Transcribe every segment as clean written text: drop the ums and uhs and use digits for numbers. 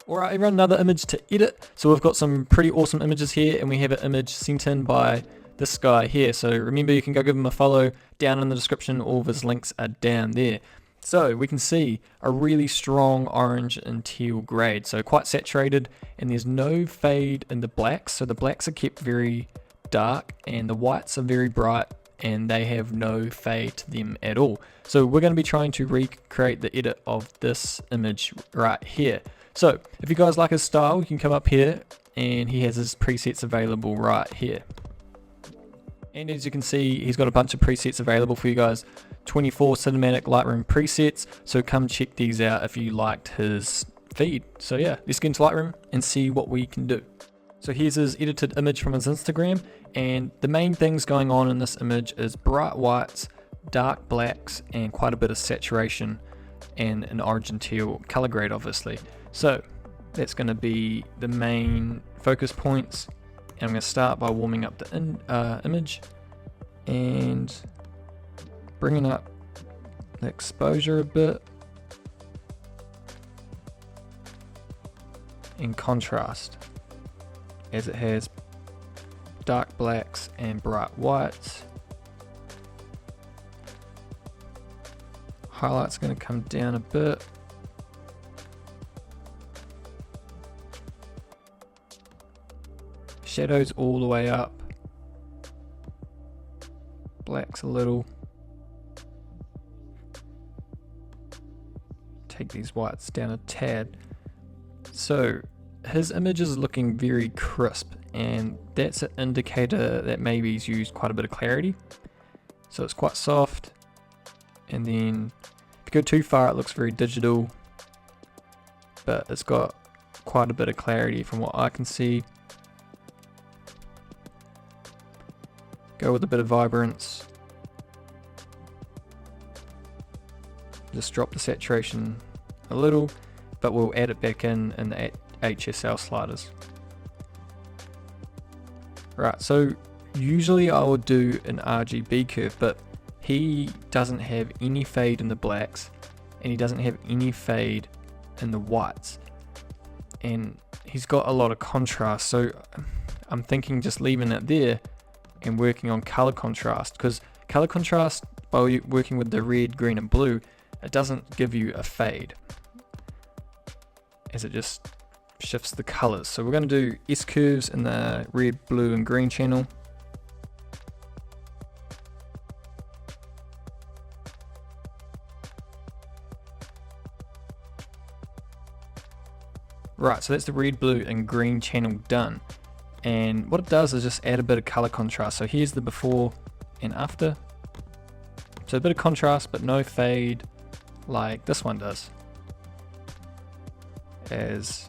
Alright everyone, another image to edit. So we've got some pretty awesome images here, and we have an image sent in by this guy here. So remember, you can go give him a follow down in the description. All of his links are down there. So we can see a really strong orange and teal grade, so quite saturated, and there's no fade in the blacks. So the blacks are kept very dark and the whites are very bright, and they have no fade to them at all. So we're going to be trying to recreate the edit of this image right here. So if you guys like his style, you can come up here, and he has his presets available right here. And as you can see, he's got a bunch of presets available for you guys, 24 cinematic Lightroom presets, so come check these out if you liked his feed. So yeah, let's get into Lightroom and see what we can do. So here's his edited image from his Instagram, and the main things going on in this image is bright whites, dark blacks, and quite a bit of saturation, and an orange and teal color grade obviously. So that's going to be the main focus points, and I'm going to start by warming up the image and bringing up the exposure a bit in contrast, as it has dark blacks and bright whites. Highlight's going to come down a bit. Shadows all the way up. Blacks a little. Take these whites down a tad. So his image is looking very crisp, and that's an indicator that maybe he's used quite a bit of clarity. So it's quite soft, and then if you go too far it looks very digital, but it's got quite a bit of clarity from what I can see. Go with a bit of vibrance. Just drop the saturation a little, but we'll add it back in the HSL sliders. Right, so usually I would do an RGB curve, but he doesn't have any fade in the blacks, and he doesn't have any fade in the whites, and he's got a lot of contrast, so I'm thinking just leaving it there and working on color contrast, because color contrast, by working with the red, green and blue, it doesn't give you a fade, as it just shifts the colors. So we're going to do S curves in the red, blue and green channel. Right, so that's the red, blue and green channel done. And what it does is just add a bit of color contrast. So here's the before and after. So a bit of contrast but no fade like this one does, as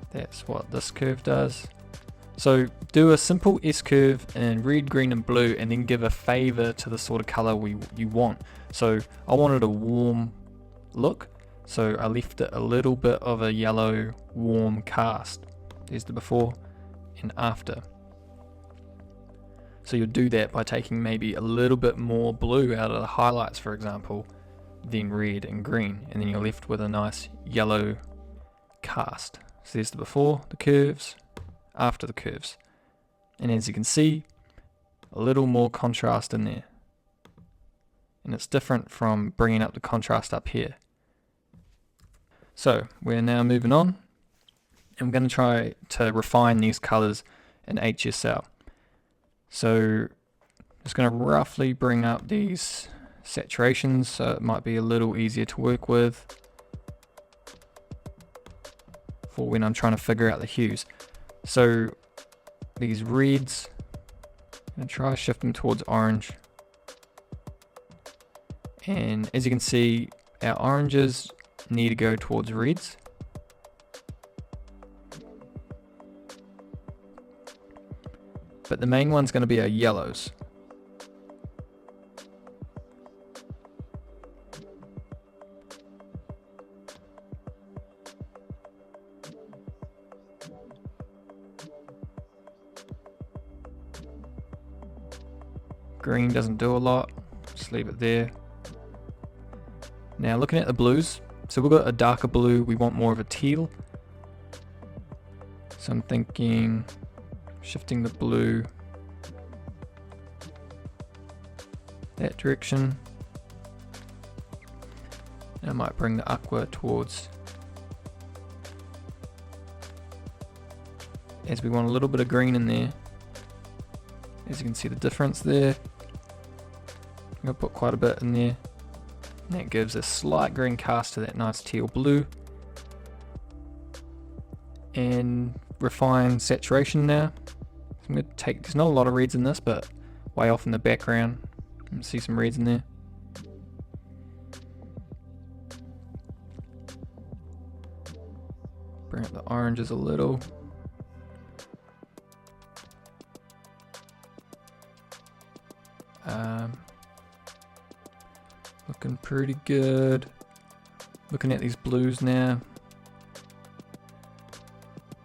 that's what this curve does. So do a simple S curve in red, green and blue, and then give a favor to the sort of color you want. So I wanted a warm look, so I left it a little bit of a yellow warm cast. There's the before and after. So you'll do that by taking maybe a little bit more blue out of the highlights, for example, than red and green, and then you're left with a nice yellow cast. So there's the before, the curves, after the curves. And as you can see, a little more contrast in there. And it's different from bringing up the contrast up here. So we're now moving on, and we're going to try to refine these colors in HSL. So just going to roughly bring up these saturations so it might be a little easier to work with for when I'm trying to figure out the hues. So these reds, I'm going to try shifting towards orange, and as you can see, our oranges need to go towards reds. But the main one's going to be our yellows. Green doesn't do a lot, just leave it there. Now looking at the blues, So we've got a darker blue, we want more of a teal. So I'm thinking shifting the blue that direction. And I might bring the aqua towards, as we want a little bit of green in there. As you can see the difference there. I'm going to put quite a bit in there. And that gives a slight green cast to that nice teal blue. And refine saturation now. So I'm going to take, there's not a lot of reds in this, but way off in the background. You can see some reds in there. Bring up the oranges a little. Looking pretty good. Looking at these blues now.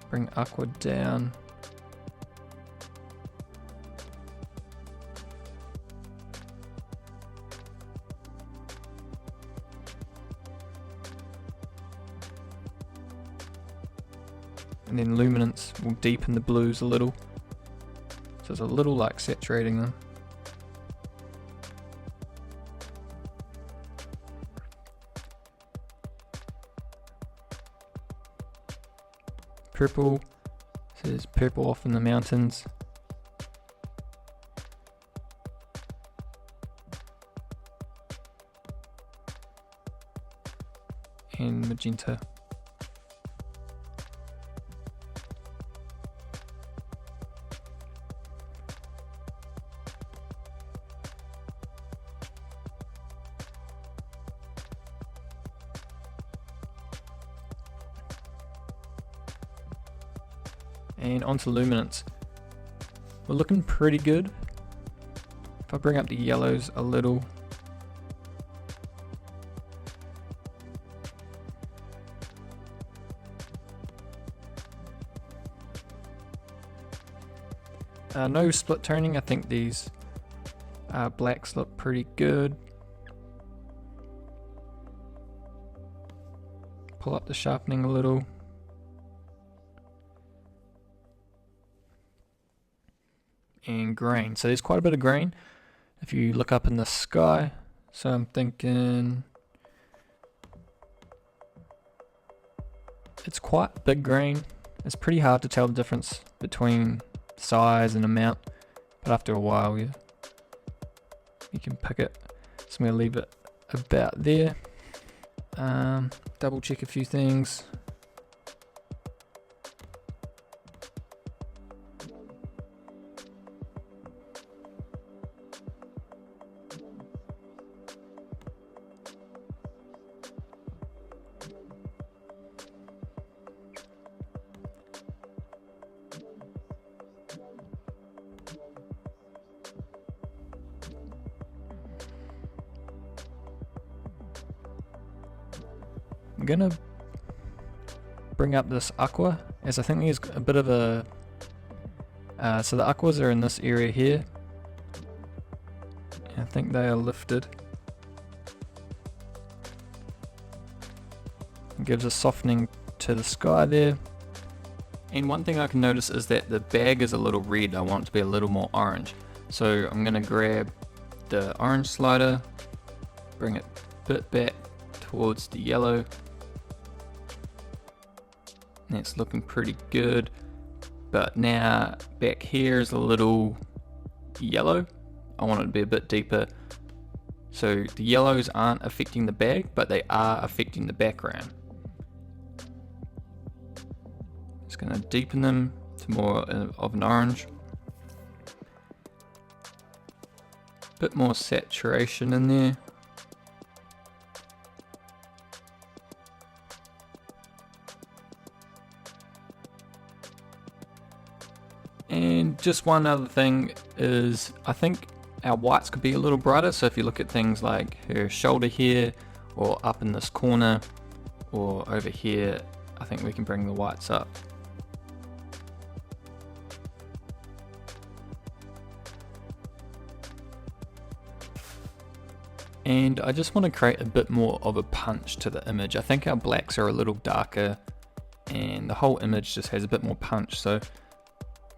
Bring aqua down. And then luminance will deepen the blues a little. So it's a little like saturating them. Purple, so there's purple off in the mountains. And magenta. And onto luminance. We're looking pretty good. If I bring up the yellows a little. No split toning. I think these blacks look pretty good. Pull up the sharpening a little. And grain. So there's quite a bit of grain if you look up in the sky. So I'm thinking it's quite big grain. It's pretty hard to tell the difference between size and amount, but after a while you can pick it. So I'm going to leave it about there. Double check a few things. I'm gonna bring up this aqua, as I think there's a bit of a so the aquas are in this area here. I think they are lifted. It gives a softening to the sky there. And one thing I can notice is that the bag is a little red. I want it to be a little more orange. So I'm gonna grab the orange slider, bring it a bit back towards the yellow. That's looking pretty good, but now back here is a little yellow. I want it to be a bit deeper. So the yellows aren't affecting the bag, but they are affecting the background. Just going to deepen them to more of an orange. Bit more saturation in there. And just one other thing is, I think our whites could be a little brighter. So if you look at things like her shoulder here, or up in this corner, or over here, I think we can bring the whites up. And I just want to create a bit more of a punch to the image. I think our blacks are a little darker and the whole image just has a bit more punch. So I'm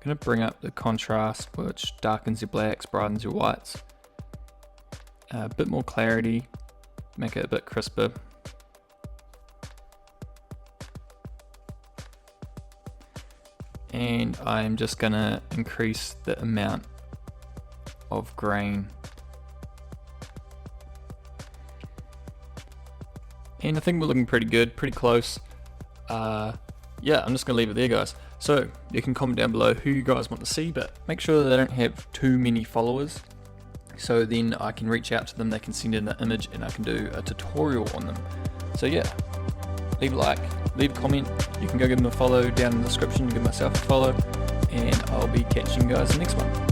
going to bring up the contrast, which darkens your blacks, brightens your whites. A bit more clarity, make it a bit crisper. And I'm just going to increase the amount of grain. And I think we're looking pretty good, pretty close. Yeah, I'm just going to leave it there, guys. So you can comment down below who you guys want to see, but make sure that they don't have too many followers. So then I can reach out to them, they can send in the image and I can do a tutorial on them. So yeah, leave a like, leave a comment. You can go give them a follow down in the description, give myself a follow, and I'll be catching you guys in the next one.